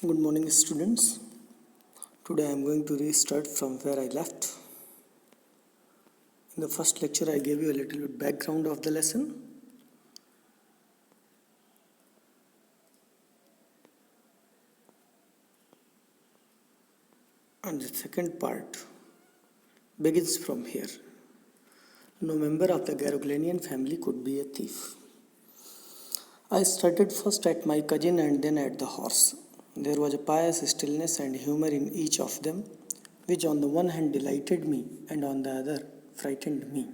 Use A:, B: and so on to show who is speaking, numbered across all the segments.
A: Good morning, students. Today I am going to restart from where I left. In the first lecture, I gave you a little bit background of the lesson. And the second part begins from here. No member of the Garoglanian family could be a thief. I started first at my cousin and then at the horse. There was a pious stillness and humor in each of them, which on the one hand delighted me and on the other frightened me.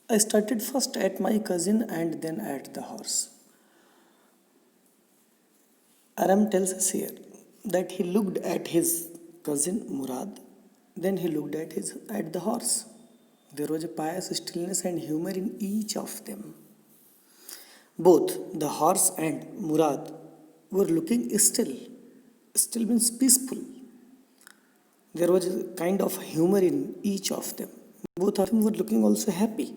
A: I started first at my cousin and then at the horse. Aram tells us here that he looked at his cousin Murad, then he looked at the horse. There was a pious stillness and humor in each of them. Both the horse and Murad were looking still. Still means peaceful. There was a kind of humor in each of them. Both of them were looking also happy,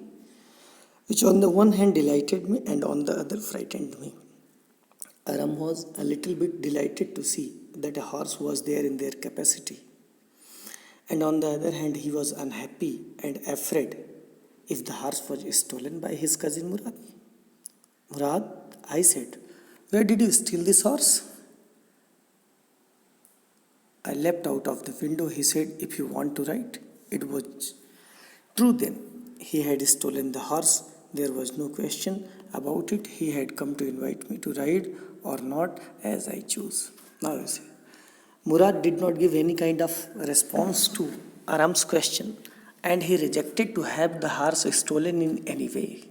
A: which on the one hand delighted me and on the other frightened me. Aram was a little bit delighted to see that a horse was there in their capacity. And on the other hand, he was unhappy and afraid if the horse was stolen by his cousin Murad. Murad, I said, where did you steal this horse? I leapt out of the window. He said, if you want to ride. It was true then. He had stolen the horse. There was no question about it. He had come to invite me to ride or not as I choose. Now you see, Murad did not give any kind of response to Aram's question and he rejected to have the horse stolen in any way.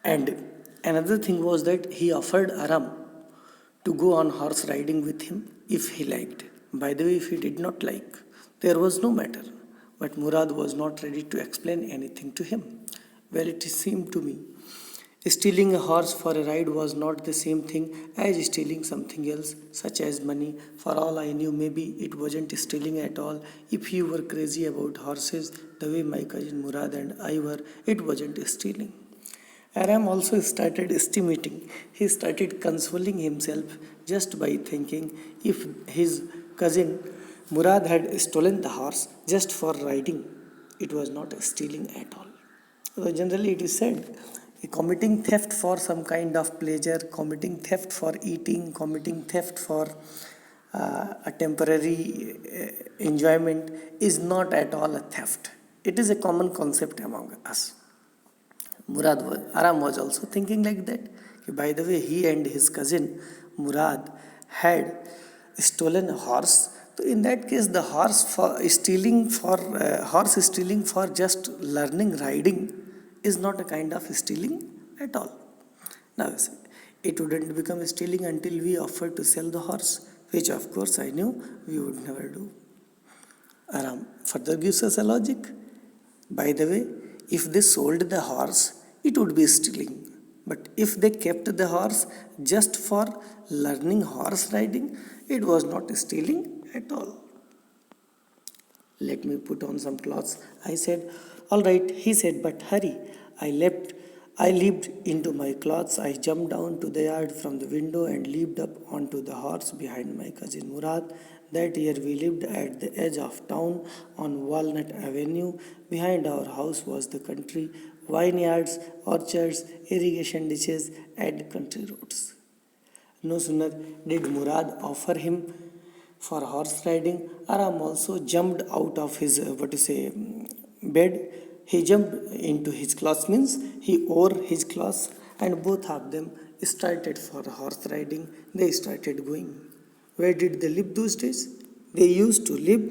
A: And another thing was that he offered Aram to go on horse riding with him if he liked. By the way, if he did not like, there was no matter. But Murad was not ready to explain anything to him. Well, it seemed to me, stealing a horse for a ride was not the same thing as stealing something else, such as money. For all I knew, maybe it wasn't stealing at all. If you were crazy about horses, the way my cousin Murad and I were, it wasn't stealing. Aram also started estimating. He started consoling himself just by thinking if his cousin Murad had stolen the horse just for riding, it was not stealing at all. So generally, it is said committing theft for some kind of pleasure, committing theft for eating, committing theft for a temporary enjoyment is not at all a theft. It is a common concept among us. Aram was also thinking like that. By the way, he and his cousin Murad had stolen a horse. So in that case, the horse stealing for just learning riding is not a kind of stealing at all. Now, it wouldn't become stealing until we offered to sell the horse, which of course I knew we would never do. Aram further gives us a logic. By the way, if they sold the horse, it would be stealing. But if they kept the horse just for learning horse riding, it was not stealing at all. Let me put on some clothes. I said, all right. He said, but hurry. I leaped into my clothes. I jumped down to the yard from the window and leaped up onto the horse behind my cousin Murad. That year we lived at the edge of town on Walnut Avenue. Behind our house was the country, vineyards, orchards, irrigation ditches, and country roads. No sooner did Murad offer him for horse riding, Aram also jumped out of his bed. He jumped into his clothes, means he wore his clothes, and both of them started for horse riding. They started going. Where did they live those days? They used to live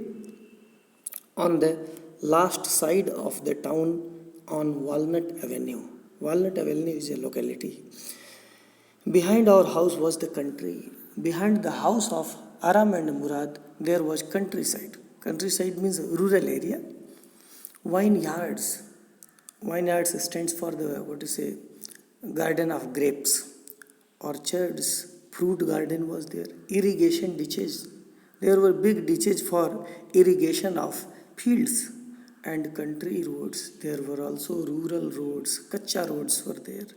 A: on the last side of the town on Walnut Avenue. Walnut Avenue is a locality. Behind our house was the country. Behind the house of Aram and Murad, there was countryside. Countryside means rural area. Vineyards. Vineyards stands for the garden of grapes. Orchards, fruit garden was there. Irrigation ditches. There were big ditches for irrigation of fields and country roads. There were also rural roads. Kacha roads were there.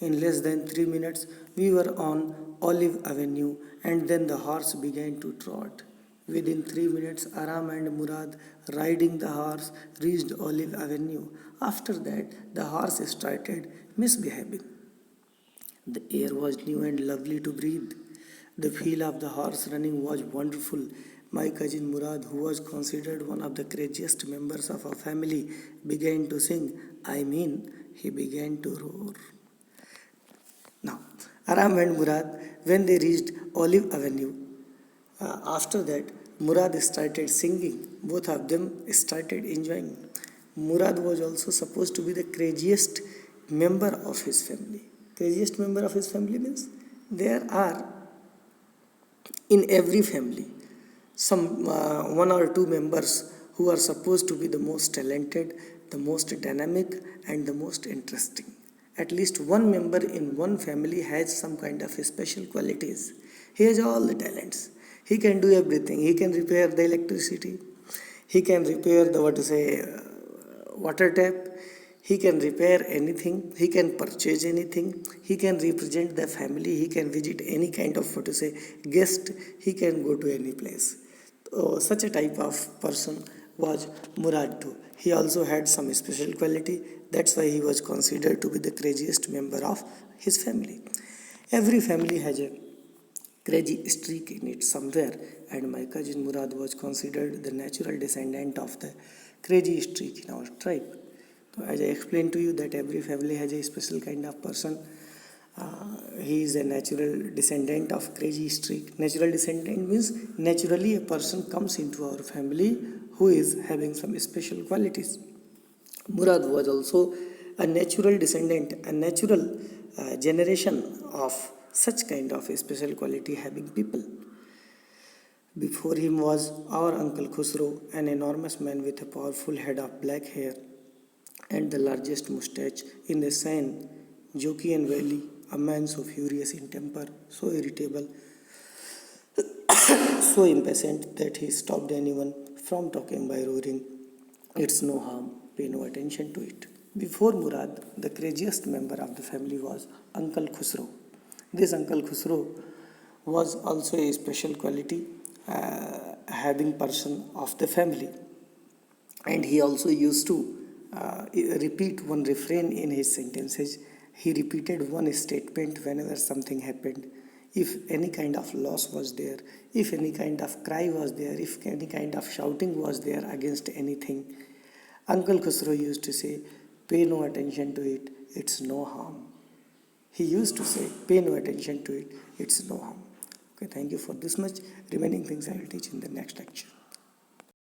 A: In less than 3 minutes, we were on Olive Avenue, and then the horse began to trot. Within 3 minutes, Aram and Murad, riding the horse, reached Olive Avenue. After that, the horse started misbehaving. The air was new and lovely to breathe. The feel of the horse running was wonderful. My cousin Murad, who was considered one of the craziest members of our family, began to sing. He began to roar. Now, Aram and Murad, when they reached Olive Avenue, after that, Murad started singing. Both of them started enjoying. Murad was also supposed to be the craziest member of his family. Craziest member of his family means there are in every family some one or two members who are supposed to be the most talented, the most dynamic, and the most interesting. At least one member in one family has some kind of special qualities. He has all the talents. He can do everything. He can repair the electricity. He can repair the water tap. He can repair anything. He can purchase anything. He can represent the family. He can visit any kind of guest. He can go to any place. So, such a type of person was Murad too. He also had some special quality. That's why he was considered to be the craziest member of his family. Every family has a crazy streak in it somewhere, and my cousin Murad was considered the natural descendant of the crazy streak in our tribe. So as I explained to you that every family has a special kind of person. He is a natural descendant of crazy streak. Natural descendant means naturally a person comes into our family who is having some special qualities. Murad was also a natural descendant, a natural generation of such kind of a special quality having people. Before him was our Uncle Khusro, an enormous man with a powerful head of black hair and the largest moustache in the Seine, Jokian Valley, a man so furious in temper, so irritable, so impatient that he stopped anyone from talking by roaring, "It's no harm, pay no attention to it." Before Murad, the craziest member of the family was Uncle Khusro. This Uncle Khusro was also a special quality having person of the family, and he also used to repeat one refrain in his sentences. He repeated one statement whenever something happened. If any kind of loss was there, if any kind of cry was there, if any kind of shouting was there against anything, Uncle Khusro used to say, "Pay no attention to it, it's no harm." He used to say, "Pay no attention to it, it's no harm." Okay, thank you for this much. Remaining things I will teach in the next lecture.